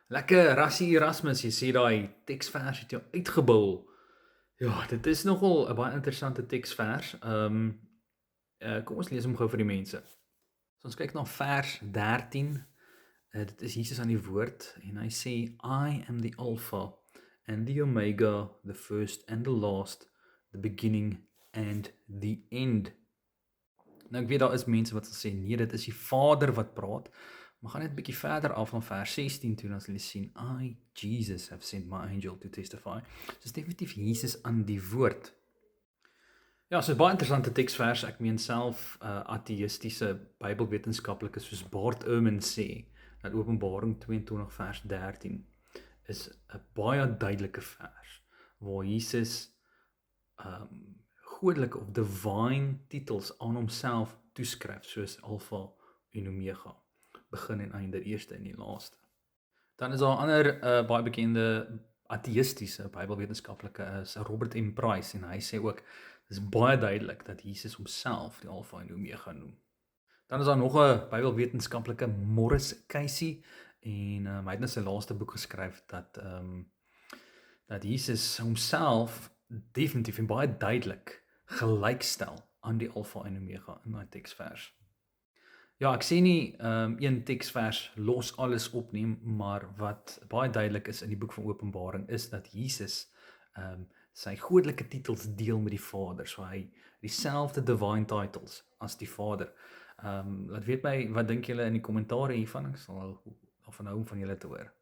Lekker, Rassie Erasmus, jy sê daai teksvers het jou uitgebul. Ja, dit is nogal 'n baie interessante teksvers. Kom ons lees hom gou vir die mense. So ons kyk na vers 13. Dit is Jesus aan die woord en hy sê I am the Alpha and the Omega, the first and the last, the beginning and the end. Nou ek weet daar is mense wat sal sê nee, dit is die Vader wat praat. Maar gaan net 'n bietjie verder af van vers 16 toe en as jy sien I Jesus have sent my angel to testify. Dis definitief Jesus aan die woord. Ja, so 'n baie interessante teksvers. Ek meen self ateïstiese Bybelwetenskaplikes soos Bart Ehrman sê dat Openbaring 22 vers 13 is 'n baie duidelike vers waar Jesus godelike of divine titels aan homself toeskryf soos Alpha en Omega, begin en einde, eerste en die laaste. Dan is daar 'n ander baie bekende ateïstiese Bybelwetenskaplike is Robert M. Price en hy sê ook dis baie duidelik dat Jesus homself die Alpha en Omega noem. Dan is daar nog 'n Bybelwetenskaplike, Morris Casey, en hy het nou sy laaste boek geskryf dat Jesus homself definitief en baie duidelik gelykstel aan die Alpha en Omega in daai teksvers. Ja, ek sê nie een teksvers los alles op nie, maar wat baie duidelik is in die boek van Openbaring is dat Jesus sy godelike titels deel met die Vader. So hy dieselfde divine titles as die Vader. Laat weet my, wat dink julle in die kommentaar hiervan? Ek sal daarvan hou om van julle te hoor.